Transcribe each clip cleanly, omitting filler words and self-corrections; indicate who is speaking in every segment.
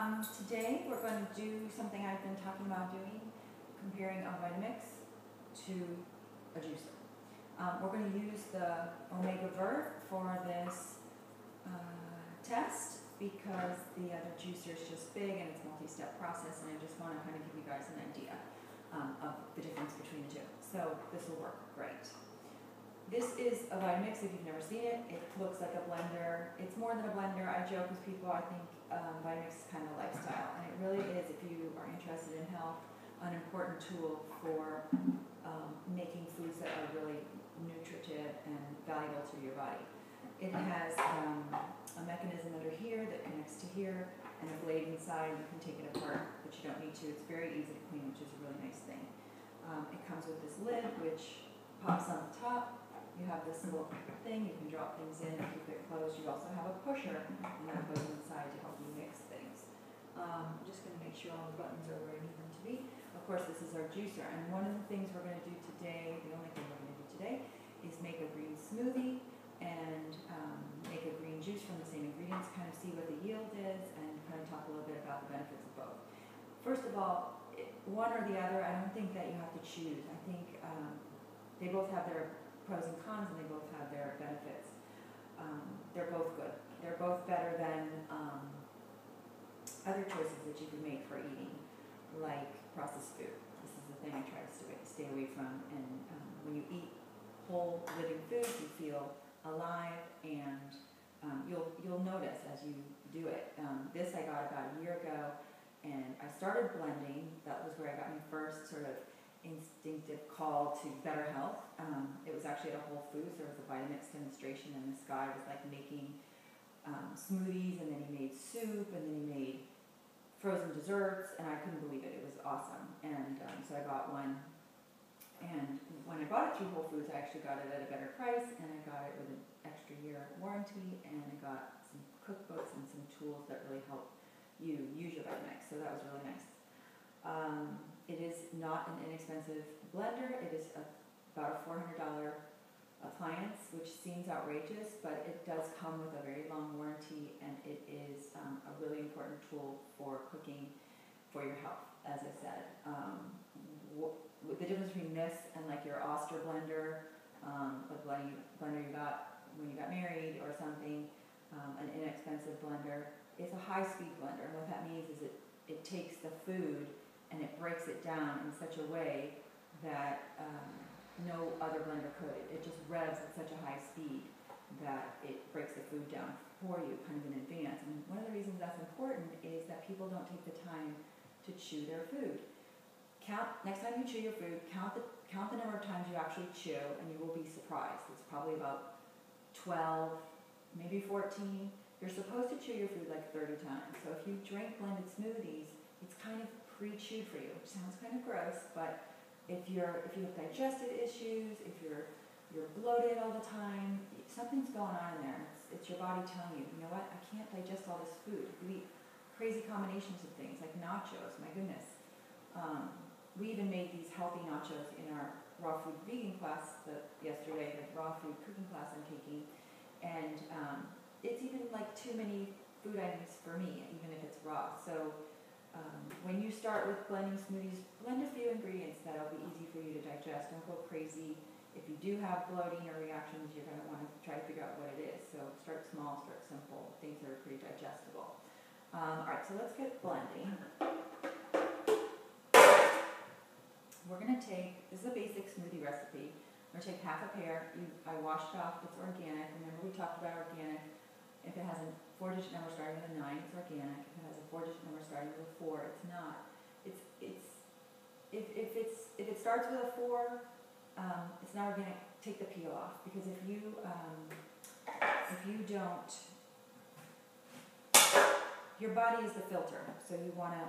Speaker 1: Today we're going to do something I've been talking about doing, comparing a Vitamix to a juicer. We're going to use the Omega Vert for this test because the other juicer is just big and it's a multi-step process, and I just want to kind of give you guys an idea of the difference between the two. So this will work great. This is a Vitamix. If you've never seen it, it looks like a blender. It's more than a blender. I joke with people, I think Vitamix is kind of a lifestyle, and it really is, if you are interested in health, an important tool for making foods that are really nutritive and valuable to your body. It has a mechanism under here that connects to here, and a blade inside. You can take it apart, but you don't need to. It's very easy to clean, which is a really nice thing. It comes with this lid, which pops on the top. You have this little thing, you can drop things in and keep it closed. You also have a pusher, and that goes inside to help you mix things. I'm just going to make sure all the buttons are where I need them to be. Of course, this is our juicer, and one of the things we're going to do today, the only thing we're going to do today, is make a green smoothie and make a green juice from the same ingredients, kind of see what the yield is, and kind of talk a little bit about the benefits of both. First of all, one or the other, I don't think that you have to choose. I think they both have their pros and cons, and they both have their benefits. They're both good. They're both better than other choices that you can make for eating, like processed food. This is the thing I try to stay away from. And when you eat whole living foods, you feel alive, and you'll notice as you do it. This I got about a year ago, and I started blending. That was where I got my first sort of instinctive call to better health. It was actually at a Whole Foods. There was a Vitamix demonstration, and this guy was like making smoothies, and then he made soup, and then he made frozen desserts, and I couldn't believe it. It was awesome. And so I bought one, and when I bought it through Whole Foods, I actually got it at a better price, and I got it with an extra year warranty, and I got some cookbooks and some tools that really help you use your Vitamix. So that was really nice. It is not an inexpensive blender. It is about a $400 appliance, which seems outrageous, but it does come with a very long warranty, and it is a really important tool for cooking for your health, as I said. The difference between this and like your Oster blender, a blender you got when you got married or something, an inexpensive blender, is a high-speed blender. And what that means is it takes the food and it breaks it down in such a way that no other blender could. It just revs at such a high speed that it breaks the food down for you kind of in advance. And one of the reasons that's important is that people don't take the time to chew their food. Next time you chew your food, count the number of times you actually chew, and you will be surprised. It's probably about 12, maybe 14. You're supposed to chew your food like 30 times. So if you drink blended smoothies, it's kind of pre-chewed for you, which sounds kind of gross, but if you have digestive issues, if you're bloated all the time, something's going on in there. It's your body telling you, you know what, I can't digest all this food. You eat crazy combinations of things like nachos, my goodness. We even made these healthy nachos in our raw food vegan class yesterday, the raw food cooking class I'm taking, and it's even like too many food items for me, even if it's raw. So when you start with blending smoothies, blend a few ingredients that'll be easy for you to digest. Don't go crazy. If you do have bloating or reactions, you're going to want to try to figure out what it is. So start small, start simple, things that are pretty digestible. All right, so let's get blending. We're going to take, this is a basic smoothie recipe. We're going to take half a pear. I washed it off. It's organic. Remember we talked about organic. If it has a 4-digit number starting with a 9, it's organic. If it has a 4-digit number starting with a 4, it's not. If it starts with a 4, it's not organic. Take the peel off, because if you don't, your body is the filter. So you want to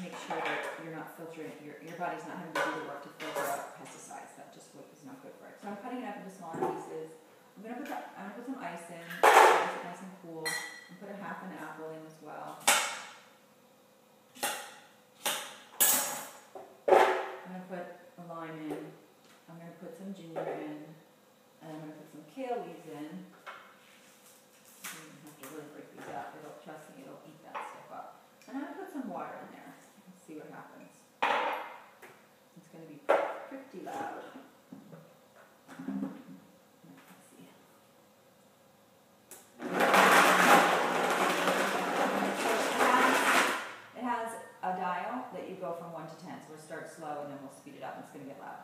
Speaker 1: make sure that you're not filtering. Your body's not having to do the work to filter out pesticides. That just is not good for it. So I'm cutting it up into smaller pieces. I'm gonna put some ice in, make it nice and cool, and put a half an apple in as well. I'm gonna put a lime in. I'm gonna put some ginger in, and I'm gonna put some kale leaves in. You have to really break these up. Trust me, it'll eat that stuff up. pretty loud. Let's see. It has a dial that you go from 1 to 10. So we'll start slow and then we'll speed it up and it's going to get loud.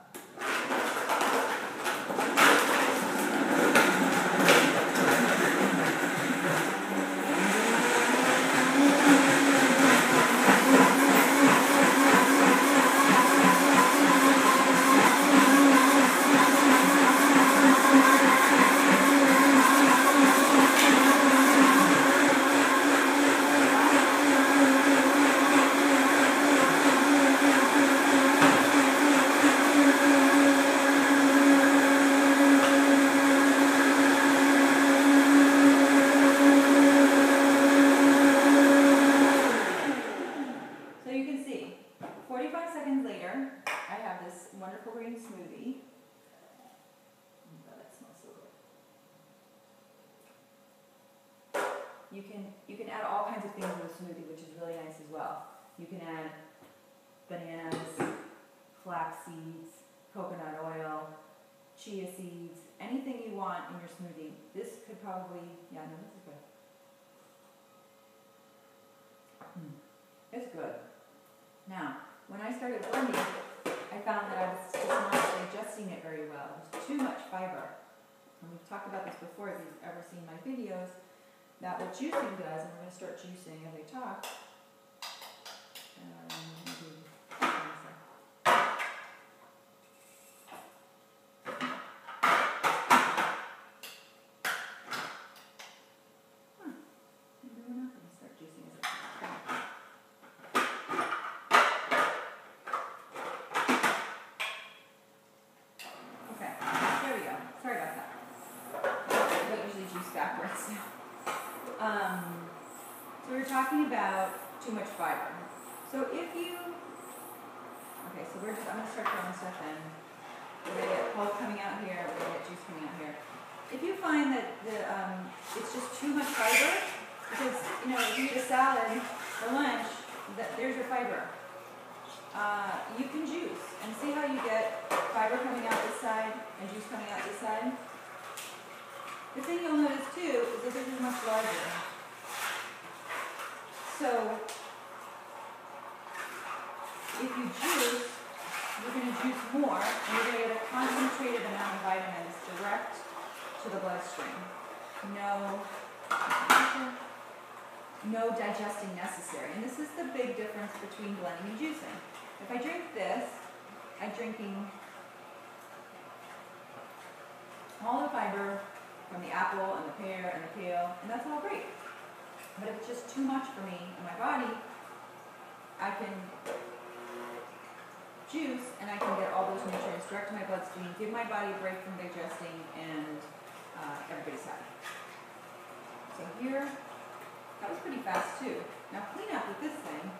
Speaker 1: Smoothie. Oh, that smells so good. You can add all kinds of things to the smoothie, which is really nice as well. You can add bananas, flax seeds, coconut oil, chia seeds, anything you want in your smoothie. This could probably, yeah, no, this is good. It's good. Now, when I started blending, I found that I was just not digesting it very well. There's too much fiber. And we've talked about this before, if you've ever seen my videos, that what juicing does, and we're going to start juicing as I talk. So we're talking about too much fiber. So if you, okay, so I'm going to start throwing stuff in. We're going to get pulp coming out here, we're going to get juice coming out here. If you find that it's just too much fiber, because, you know, if you eat a salad for lunch, there's your fiber. You can juice, and see how you get fiber coming out this side and juice coming out this side? The thing you'll notice too is that this is much larger. So, if you juice, you're going to juice more, and you're going to get a concentrated amount of vitamins direct to the bloodstream. No digesting necessary. And this is the big difference between blending and juicing. If I drink this, I'm drinking all the fiber from the apple and the pear and the kale, and that's all great. But if it's just too much for me in my body, I can juice and I can get all those nutrients direct to my bloodstream, give my body a break from digesting, and everybody's happy. So here, that was pretty fast too. Now clean up with this thing.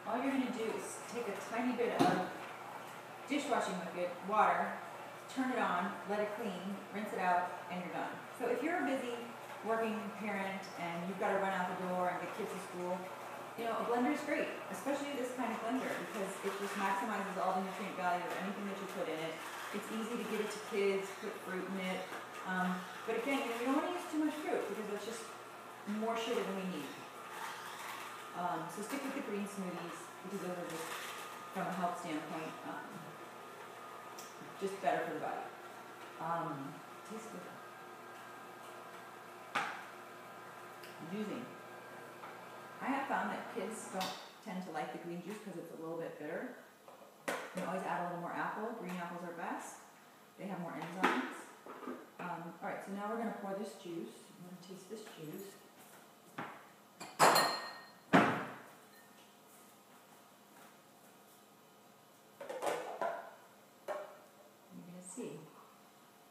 Speaker 1: All you're going to do is take a tiny bit of dishwashing liquid, water, turn it on, let it clean, rinse it out, and you're done. So if you're a busy working parent and you've got to run out the door and get kids to school, you know, a blender is great, especially this kind of blender, because it just maximizes all the nutrient value of anything that you put in it. It's easy to give it to kids, put fruit in it. But again, you know, you don't want to use too much fruit because it's just more sugar than we need. So stick with the green smoothies because those are just, from a health standpoint, just better for the body. Tastes good. Juicing. I have found that kids don't tend to like the green juice because it's a little bit bitter. You can always add a little more apple. Green apples are best. They have more enzymes. Alright, so now we're going to pour this juice. I'm going to taste this juice.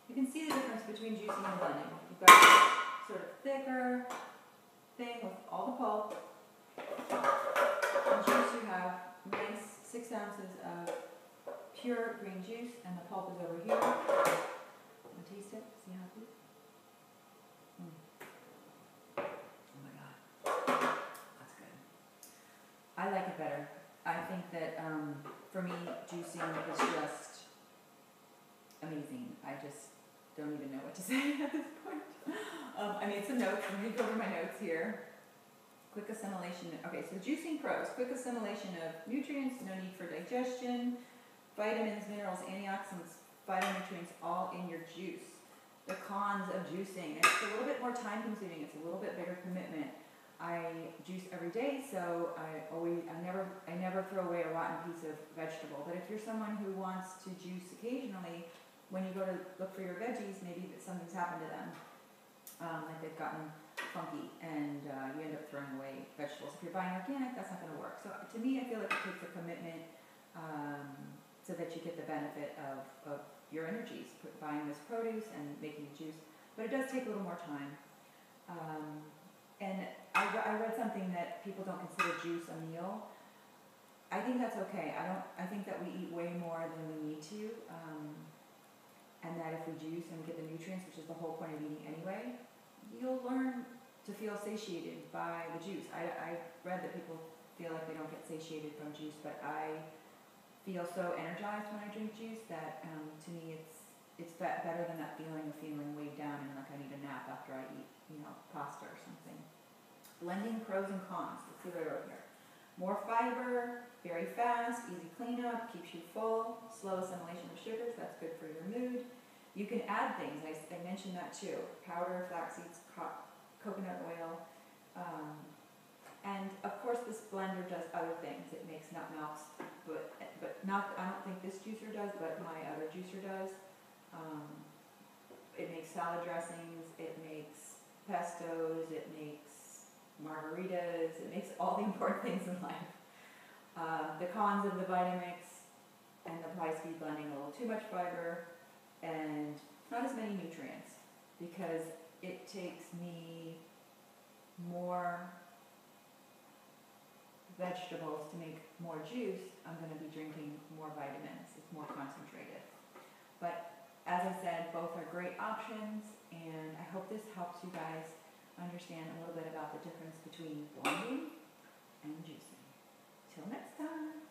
Speaker 1: You can see the difference between juicing and blending. You've got this sort of thicker thing with all the pulp. In juice you have nice 6 ounces of pure green juice, and the pulp is over here. I'm going to taste it, see how it is. Oh my god, that's good. I like it better. I think that for me, juicing is just amazing. I just don't even know what to say at this point. I made some notes. I'm going to go over my notes here. Quick assimilation. Okay, so juicing pros. Quick assimilation of nutrients, no need for digestion, vitamins, minerals, antioxidants, phytonutrients, all in your juice. The cons of juicing. It's a little bit more time consuming. It's a little bit bigger commitment. I juice every day, so I never throw away a rotten piece of vegetable. But if you're someone who wants to juice occasionally, when you go to look for your veggies, maybe something's happened to them. Like they've gotten funky and you end up throwing away vegetables. If you're buying organic, that's not going to work. So to me, I feel like it takes a commitment so that you get the benefit of your energies, buying this produce and making the juice. But it does take a little more time. And I read something that people don't consider juice a meal. I think that's okay. I think that we eat way more than we need to. And that if we juice and we get the nutrients, which is the whole point of eating anyway, you'll learn to feel satiated by the juice. I read that people feel like they don't get satiated from juice, but I feel so energized when I drink juice that to me it's better than that feeling of feeling weighed down and like I need a nap after I eat, pasta or something. Blending pros and cons. Let's see what I wrote here. More fiber, very fast, easy cleanup, keeps you full, slow assimilation of sugars, that's good for your mood. You can add things, I mentioned that too. Powder, flax seeds, coconut oil. And of course this blender does other things. It makes nut milks, but not, I don't think this juicer does, but my other juicer does. It makes salad dressings, it makes pestos, it makes margaritas, it makes all the important things in life. The cons of the Vitamix and the high-speed blending, a little too much fiber and not as many nutrients because it takes me more vegetables to make more juice. I'm going to be drinking more vitamins. It's more concentrated. But as I said, both are great options, and I hope this helps you guys understand a little bit about the difference between blending and juicing. Till next time.